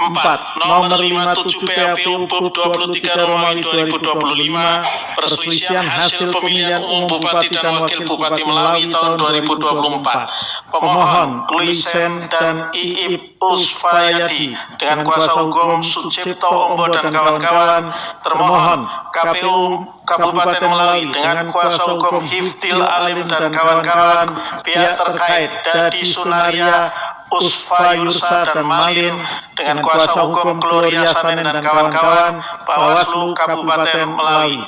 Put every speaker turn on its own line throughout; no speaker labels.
nomor 57 PHPU PUP 23 Romawi 2025, perselisihan hasil pemilihan umum Bupati dan Wakil Bupati Melawi tahun 2024. Pemohon Kluisen dan Iip Usfayadi dengan kuasa hukum Sucipto Ombo dan kawan-kawan. Termohon KPU Kabupaten Melawi dengan kuasa hukum Hifdil Alim dan kawan-kawan. Pihak terkait Dadi Sunaria, Usfa Yursa dan Malin dengan kuasa hukum Gloria Sanen dan kawan-kawan. Bawaslu Kabupaten Melawi.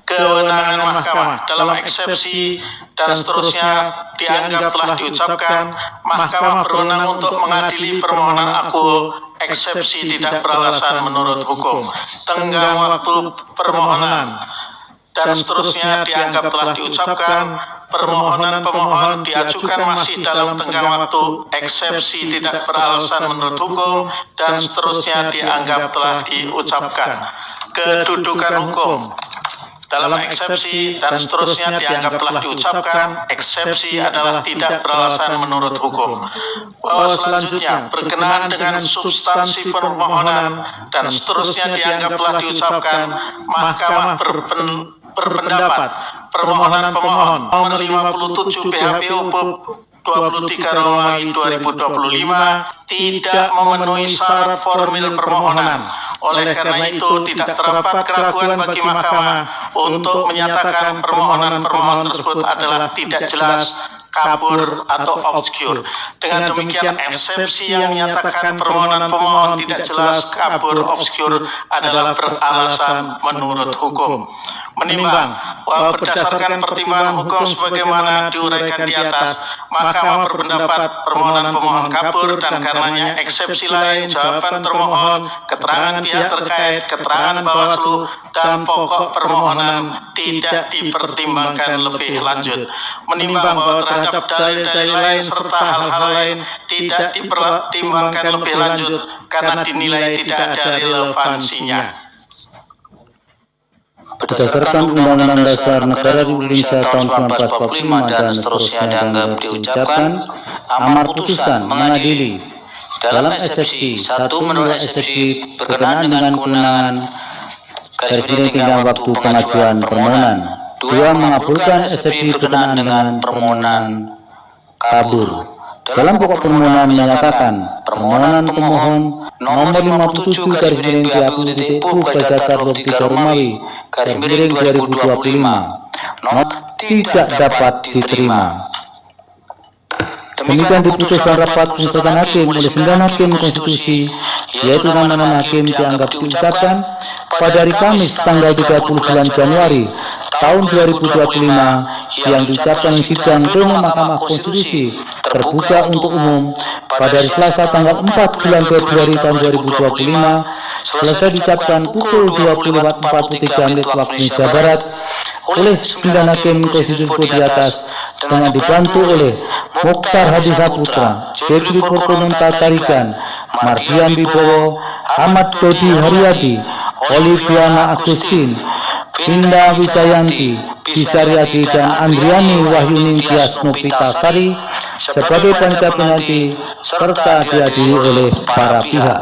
Kewenangan mahkamah dalam eksepsi dan seterusnya dianggap telah diucapkan. Mahkamah berwenang untuk mengadili permohonan aku eksepsi tidak beralasan menurut hukum. Tenggang waktu permohonan dan seterusnya dianggap telah diucapkan. Permohonan pemohon diajukan masih dalam tenggang waktu eksepsi tidak beralasan menurut hukum dan seterusnya dianggap telah diucapkan. Kedudukan hukum dalam eksepsi dan seterusnya dianggap telah diucapkan. Eksepsi adalah tidak beralasan menurut hukum. Bahwa selanjutnya berkenaan dengan substansi permohonan dan seterusnya dianggap telah diucapkan. Mahkamah berpendapat permohonan pemohon nomor 57 PHPU PUP 23 Romawi 2025 tidak memenuhi syarat formil permohonan. Oleh karena itu tidak terdapat keraguan bagi mahkamah untuk menyatakan permohonan pemohon tersebut adalah tidak jelas, kabur atau obscure. Dengan demikian eksepsi yang menyatakan permohonan pemohon tidak jelas, kabur, obscure adalah beralasan menurut hukum. Menimbang bahwa berdasarkan pertimbangan hukum sebagaimana diuraikan di atas, mahkamah berpendapat permohonan pemohon kabur dan karenanya eksepsi lain, jawaban termohon, keterangan pihak terkait, keterangan Bawaslu, dan pokok permohonan tidak dipertimbangkan lebih lanjut. Menimbang bahwa terhadap dalil-dalil lain serta hal-hal lain tidak dipertimbangkan lebih lanjut karena dinilai tidak ada relevansinya.
Berdasarkan Undang-Undang Dasar Negara Republik Indonesia tahun 1945 dan seterusnya dianggap diucapkan, amar putusan mengadili dalam eksepsi 1 menolak eksepsi berkenaan dengan kewenangan garis miring tenggang waktu pengajuan permohonan. 2 mengabulkan eksepsi berkenaan dengan permohonan kabur. Dalam pokok permohonan menyatakan permohonan pemohon nomor 57 garis miring PHPU Jakarta 23 Romawi garis miring 2025 tidak dapat diterima. Demikian diputuskan rapat pemusyawaratan hakim oleh 9 hakim konstitusi, yaitu nama-nama hakim dianggap diucapkan pada hari Kamis tanggal 30 bulan Januari tahun 2025 yang diucapkan di sidang pleno Mahkamah Konstitusi terbuka untuk umum pada hari Selasa tanggal 4 bulan Februari tahun 2025 selesai diucapkan pukul 20.43 waktu Indonesia Barat oleh 9 hakim konstitusi di atas dengan dibantu oleh Mokhtar Hadi Saputra, Jekri Purkononta Tarigan, Mardian Wibowo, Ahmad Dodi Haryadi, Oliviana Agustin, Vinda Wijayanti, Bisaryadi dan Andriani Wahyuning Tias Nopitasari sebagai panitia pengganti serta dihadiri oleh para pihak.